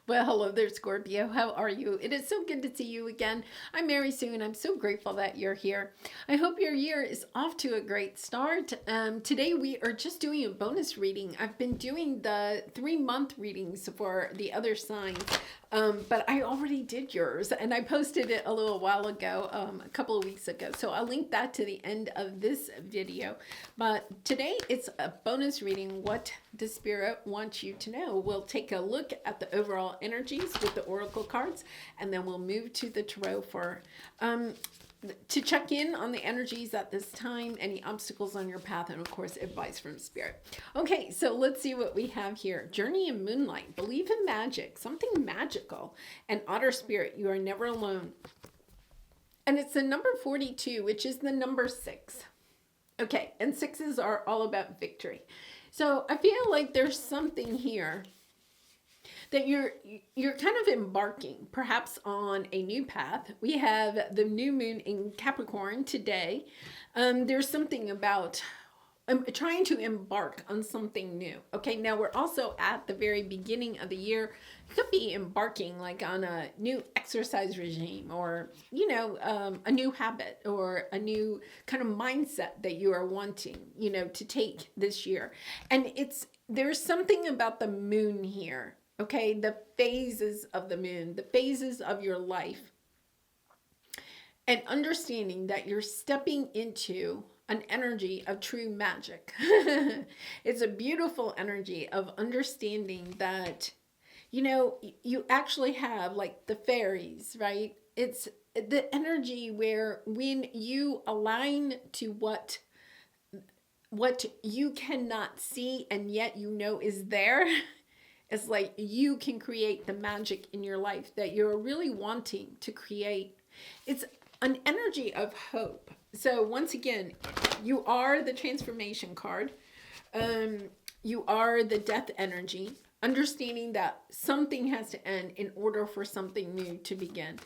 Well, hello there, Scorpio. How are you? It is so good to see you again. I'm Mary Sue, and I'm so grateful that you're here. I hope your year is off to a great start. Today, we are just doing a bonus reading. I've been doing the 3-month readings for the other signs, but I already did yours, and I posted it a little while ago, a couple of weeks ago. So I'll link that to the end of this video. But today, it's a bonus reading. What does Spirit want you to know? We'll take a look at the overall energies with the oracle cards, and then we'll move to the tarot for to check in on the energies at this time, any obstacles on your path, and of course advice from Spirit. Okay, so let's see what we have here. Journey in moonlight. Believe in magic, something magical, and otter spirit. You are never alone. And it's the number 42, which is the number 6. Okay, and 6s are all about victory. So I feel like there's something here that you're kind of embarking perhaps on a new path. We have the new moon in Capricorn today. There's something about trying to embark on something new. Okay, now we're also at the very beginning of the year. You could be embarking like on a new exercise regime, or a new habit, or a new kind of mindset that you are wanting to take this year. And there's something about the moon here. Okay, the phases of the moon, the phases of your life, and understanding that you're stepping into an energy of true magic. It's a beautiful energy of understanding that, you actually have like the fairies, right? It's the energy where when you align to what you cannot see and yet is there, it's like you can create the magic in your life that you're really wanting to create. It's an energy of hope. So once again, you are the transformation card. You are the death energy, understanding that something has to end in order for something new to begin.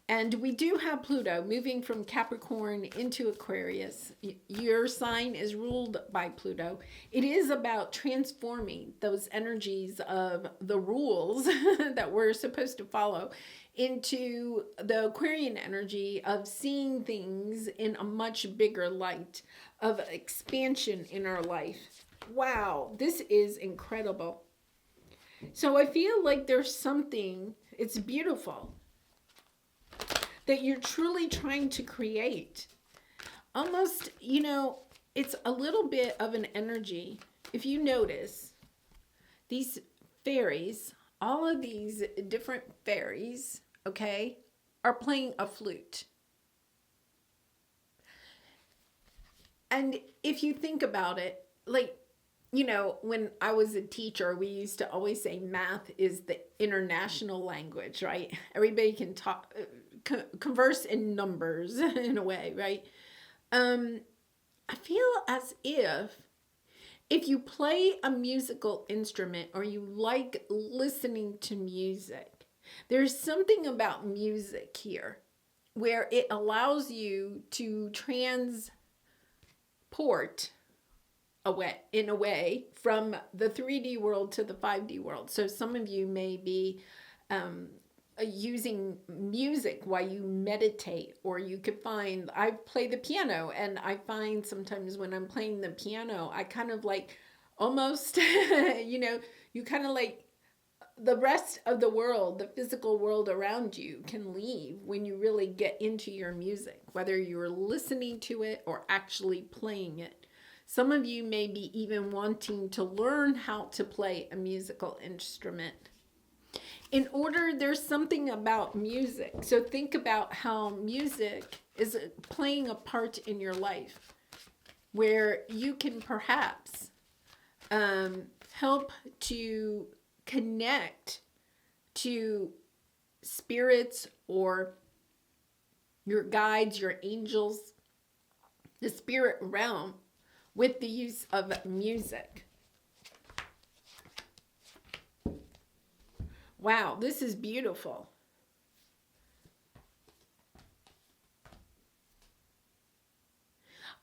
And we do have Pluto moving from Capricorn into Aquarius. Your sign is ruled by Pluto. It is about transforming those energies of the rules that we're supposed to follow into the Aquarian energy of seeing things in a much bigger light, of expansion in our life. Wow, this is incredible. So I feel like there's something, it's beautiful, that you're truly trying to create. Almost, it's a little bit of an energy. If you notice, these fairies, all of these different fairies, okay, are playing a flute. And if you think about it, like, when I was a teacher, we used to always say math is the international language, right? Everybody can talk, converse in numbers in a way, right? I feel as if you play a musical instrument or you like listening to music, there's something about music here where it allows you to transport in a way from the 3D world to the 5D world. So some of you may be using music while you meditate, or you could find, I play the piano, and I find sometimes when I'm playing the piano, I kind of like almost, you kind of like the rest of the world, the physical world around you can leave when you really get into your music, whether you're listening to it or actually playing it. Some of you may be even wanting to learn how to play a musical instrument. There's something about music. So think about how music is playing a part in your life where you can perhaps help to connect to spirits or your guides, your angels, the spirit realm with the use of music. Wow, this is beautiful.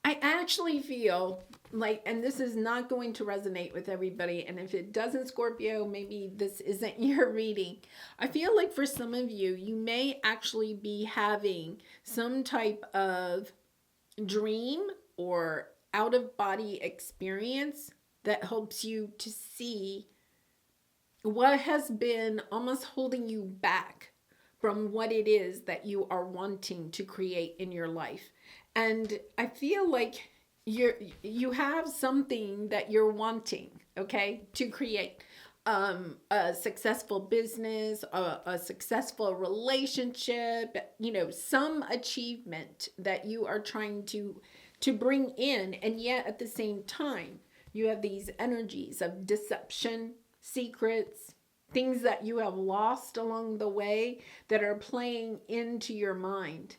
I actually feel like, and this is not going to resonate with everybody. And if it doesn't, Scorpio, maybe this isn't your reading. I feel like for some of you, you may actually be having some type of dream or out of body experience that helps you to see what has been almost holding you back from what it is that you are wanting to create in your life. And I feel like you have something that you're wanting, okay, to create. A successful business, a successful relationship, you know, some achievement that you are trying to bring in. And yet at the same time, you have these energies of deception, secrets, things that you have lost along the way that are playing into your mind.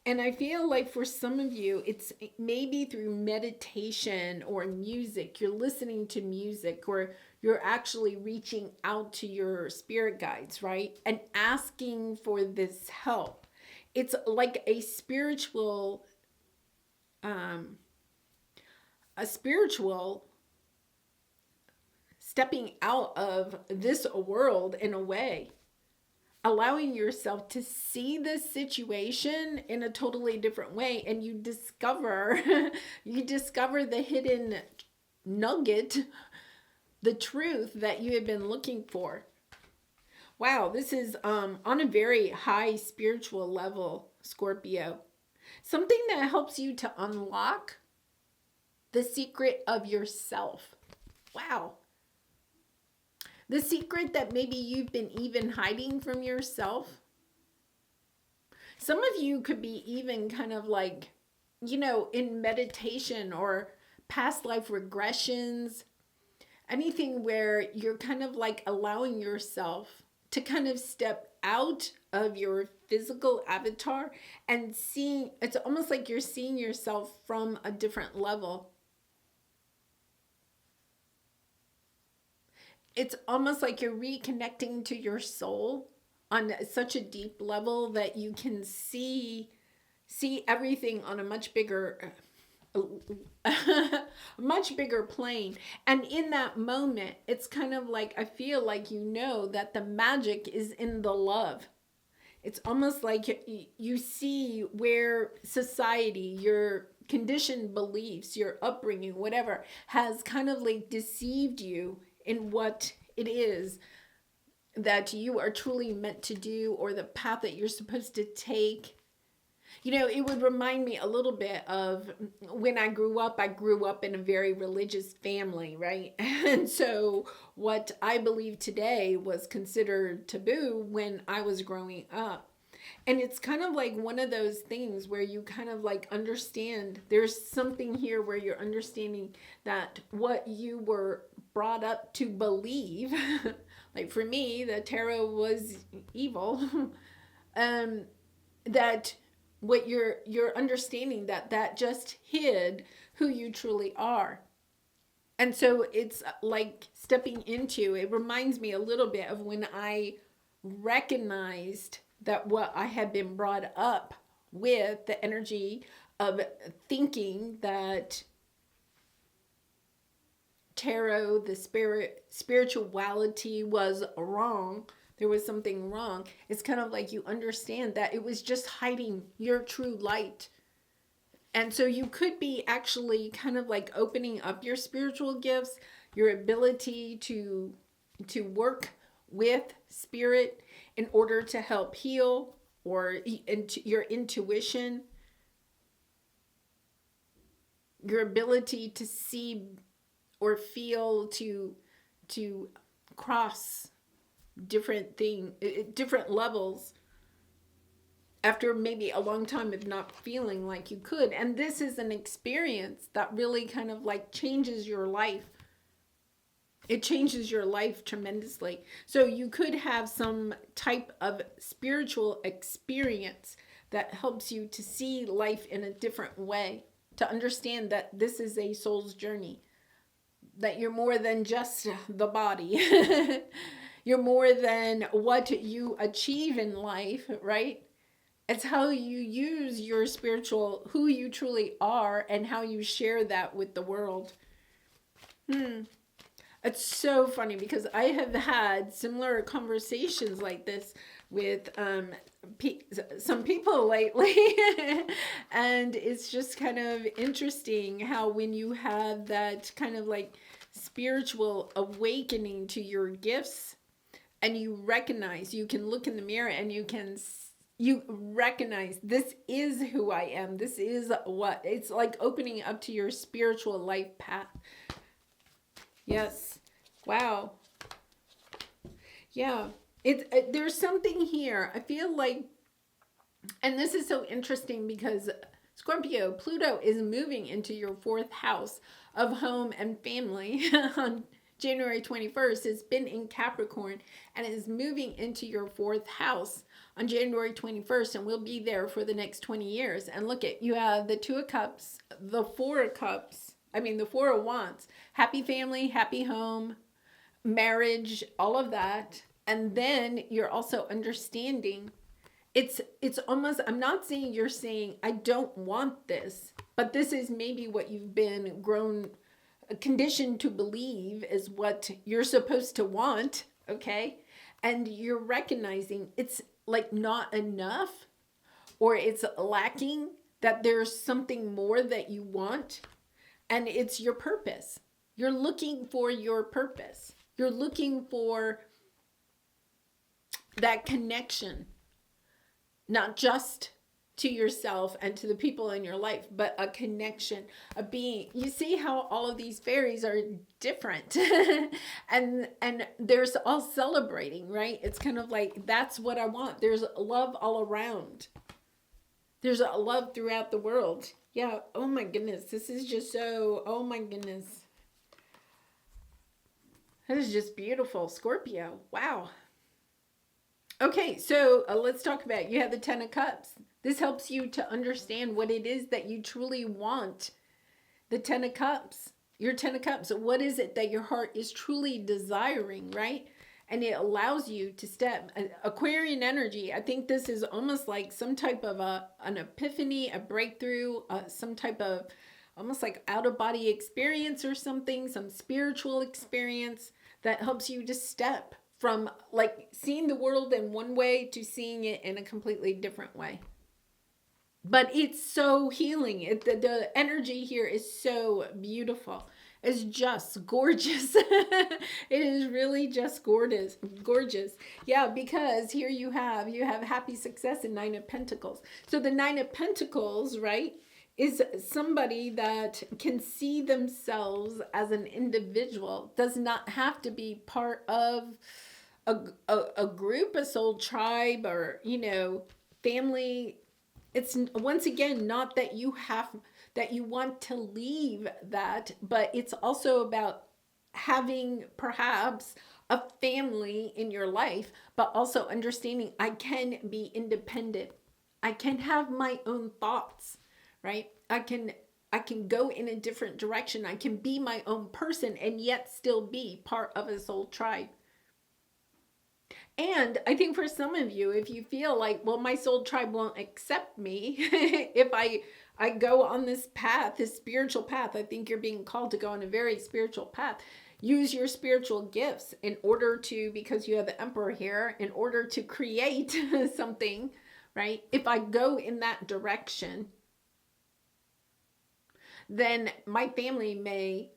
And I feel like for some of you, it's maybe through meditation or music. You're listening to music, or you're actually reaching out to your spirit guides, right? And asking for this help. It's like a spiritual stepping out of this world in a way, allowing yourself to see this situation in a totally different way, and you discover the hidden nugget, the truth that you have been looking for. Wow, this is on a very high spiritual level, Scorpio. Something that helps you to unlock the secret of yourself. Wow. The secret that maybe you've been even hiding from yourself. Some of you could be even kind of like, you know, in meditation or past life regressions, anything where you're kind of like allowing yourself to kind of step out of your physical avatar and seeing, it's almost like you're seeing yourself from a different level. It's almost like you're reconnecting to your soul on such a deep level that you can see everything on a much bigger much bigger plane. And in that moment, it's kind of like, I feel like, you know, that the magic is in the love. It's almost like you see where society, your conditioned beliefs, your upbringing, whatever, has kind of like deceived you in what it is that you are truly meant to do, or the path that you're supposed to take. You know, it would remind me a little bit of when I grew up in a very religious family, right? And so what I believe today was considered taboo when I was growing up. And it's kind of like one of those things where you kind of like understand, there's something here where you're understanding that what you were brought up to believe, like for me, the tarot was evil, that what you're understanding that just hid who you truly are. And so it's like stepping into, it reminds me a little bit of when I recognized that what I had been brought up with, the energy of thinking that tarot, the spirituality was wrong. There was something wrong. It's kind of like you understand that it was just hiding your true light. And so you could be actually kind of like opening up your spiritual gifts, your ability to work with spirit in order to help heal, or your intuition, your ability to see or feel, to cross different levels after maybe a long time of not feeling like you could. And this is an experience that really kind of like changes your life. It changes your life tremendously. So you could have some type of spiritual experience that helps you to see life in a different way, to understand that this is a soul's journey, that you're more than just the body. You're more than what you achieve in life, right? It's how you use your spiritual, who you truly are, and how you share that with the world. It's so funny because I have had similar conversations like this with some people lately. And it's just kind of interesting how when you have that kind of like spiritual awakening to your gifts, and you recognize, you can look in the mirror and you recognize, this is who I am. This is what it's like, opening up to your spiritual life path. Yes. Wow. Yeah. There's something here. I feel like, and this is so interesting because Scorpio, Pluto is moving into your fourth house of home and family on January 21st. It's been in Capricorn and is moving into your fourth house on January 21st, and we'll be there for the next 20 years. And look at, you have the Two of Cups, the Four of Cups, the Four of Wands, happy family, happy home, marriage, all of that. And then you're also understanding, it's almost, I'm not saying you're saying, I don't want this, but this is maybe what you've been conditioned to believe is what you're supposed to want, okay? And you're recognizing it's like not enough, or it's lacking, that there's something more that you want, and it's your purpose. You're looking for your purpose. You're looking for that connection, not just to yourself and to the people in your life, but a connection, a being. You see how all of these fairies are different and they're all celebrating, right? It's kind of like, that's what I want. There's love all around. There's a love throughout the world. Yeah. Oh my goodness. This is just so, oh my goodness. That is just beautiful, Scorpio. Wow. Okay, so let's talk about, you have the Ten of Cups. This helps you to understand what it is that you truly want. The Ten of Cups, your Ten of Cups. What is it that your heart is truly desiring, right? And it allows you to step. Aquarian energy, I think this is almost like some type of an epiphany, a breakthrough, some type of almost like out-of-body experience or something, some spiritual experience that helps you to step from like seeing the world in one way to seeing it in a completely different way. But it's so healing. The energy here is so beautiful. It's just gorgeous. It is really just gorgeous. Yeah, because here you have happy success in Nine of Pentacles. So the Nine of Pentacles, right, is somebody that can see themselves as an individual, does not have to be part of a group, a soul tribe, or, family. It's once again not that you want to leave that, but it's also about having perhaps a family in your life, but also understanding I can be independent. I can have my own thoughts, right? I can go in a different direction. I can be my own person and yet still be part of a soul tribe. And I think for some of you, if you feel like, well, my soul tribe won't accept me if I go on this path, this spiritual path, I think you're being called to go on a very spiritual path. Use your spiritual gifts in order to, because you have the Emperor here, in order to create something, right? If I go in that direction, then my family may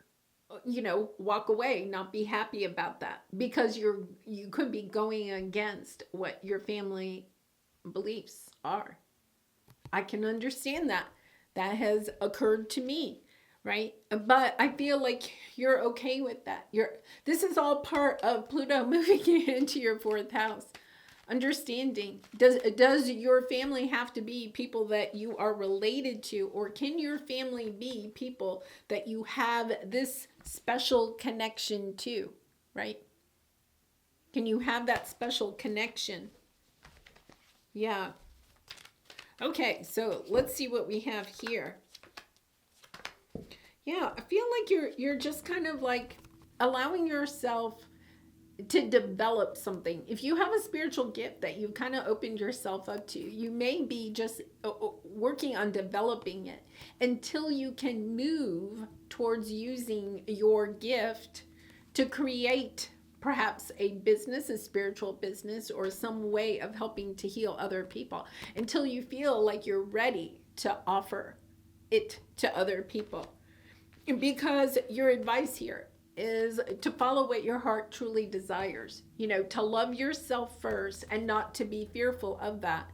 walk away, not be happy about that, because you could be going against what your family beliefs are. I can understand that. That has occurred to me, right? But I feel like you're okay with that. This is all part of Pluto moving into your fourth house. Understanding, does your family have to be people that you are related to, or can your family be people that you have this special connection to, right? Can you have that special connection? Yeah. Okay, so let's see what we have here. Yeah, I feel like you're just kind of like allowing yourself to develop something. If you have a spiritual gift that you've kind of opened yourself up to, you may be just working on developing it until you can move towards using your gift to create perhaps a business, a spiritual business, or some way of helping to heal other people, until you feel like you're ready to offer it to other people. Because your advice here is to follow what your heart truly desires, to love yourself first and not to be fearful of that.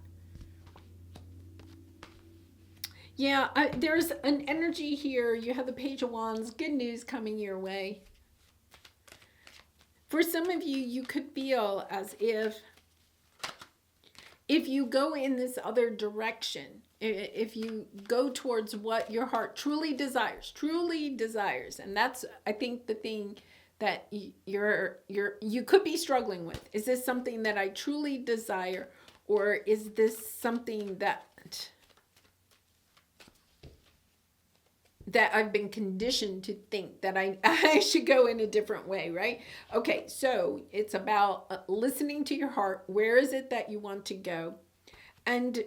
Yeah, there's an energy here. You have the Page of Wands, good news coming your way. For some of you, you could feel as if you go in this other direction, if you go towards what your heart truly desires, and that's, I think, the thing that you could be struggling with. Is this something that I truly desire, or is this something that I've been conditioned to think that I should go in a different way, right? Okay, so it's about listening to your heart. Where is it that you want to go? And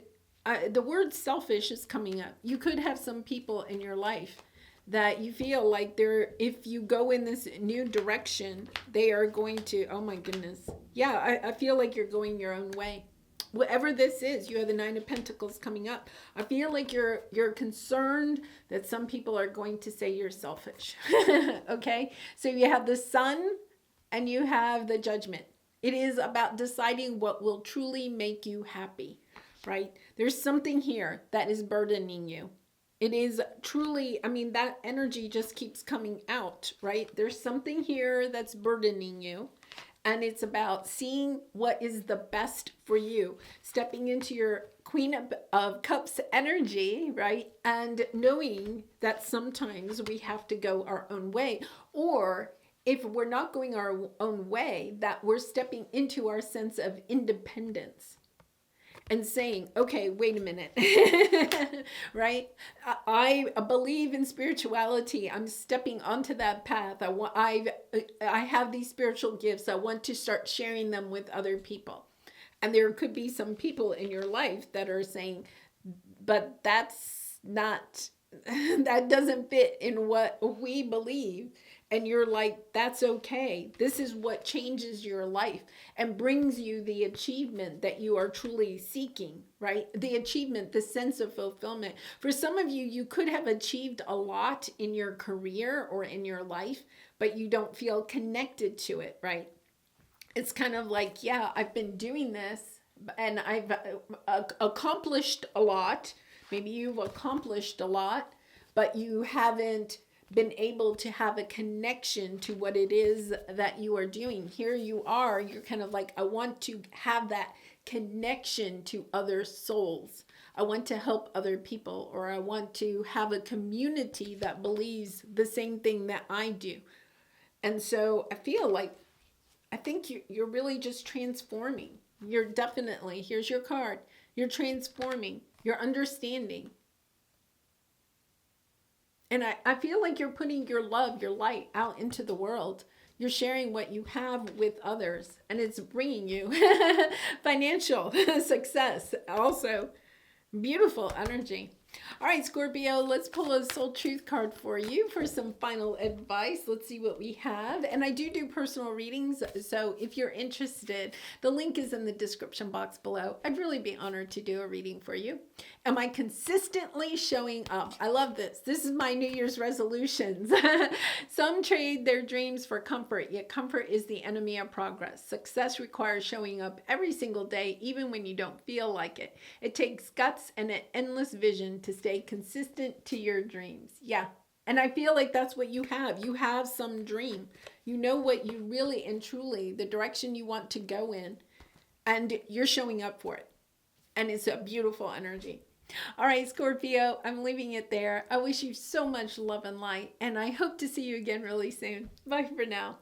the word selfish is coming up. You could have some people in your life that you feel like if you go in this new direction, they are going to, oh my goodness. Yeah, I feel like you're going your own way. Whatever this is, you have the Nine of Pentacles coming up. I feel like you're concerned that some people are going to say you're selfish. Okay? So you have the Sun and you have the Judgment. It is about deciding what will truly make you happy, right? There's something here that is burdening you. It is truly, that energy just keeps coming out, right? There's something here that's burdening you. And it's about seeing what is the best for you, stepping into your Queen of Cups energy, right? And knowing that sometimes we have to go our own way, or if we're not going our own way, that we're stepping into our sense of independence and saying, okay, wait a minute, right? I believe in spirituality. I'm stepping onto that path. I have these spiritual gifts. I want to start sharing them with other people. And there could be some people in your life that are saying, but that's not, that doesn't fit in what we believe. And you're like, that's okay. This is what changes your life and brings you the achievement that you are truly seeking, right? The achievement, the sense of fulfillment. For some of you, you could have achieved a lot in your career or in your life, but you don't feel connected to it, right? It's kind of like, yeah, I've been doing this and I've accomplished a lot. Maybe you've accomplished a lot, but you haven't been able to have a connection to what it is that you are doing. Here you are, you're kind of like, I want to have that connection to other souls. I want to help other people, or I want to have a community that believes the same thing that I do. And so I feel like, I think you're really just transforming. You're definitely, here's your card, you're transforming, you're understanding. And I feel like you're putting your love, your light out into the world. You're sharing what you have with others, and it's bringing you financial success. Also, beautiful energy. All right, Scorpio, let's pull a soul truth card for you for some final advice. Let's see what we have. And I do personal readings, so if you're interested, the link is in the description box below. I'd really be honored to do a reading for you. Am I consistently showing up? I love this. This is my New Year's resolutions. Some trade their dreams for comfort, yet comfort is the enemy of progress. Success requires showing up every single day, even when you don't feel like it. It takes guts and an endless vision to stay consistent to your dreams. Yeah. And I feel like that's what you have. You have some dream. You know what you really and truly, the direction you want to go in, and you're showing up for it. And it's a beautiful energy. All right, Scorpio, I'm leaving it there. I wish you so much love and light, and I hope to see you again really soon. Bye for now.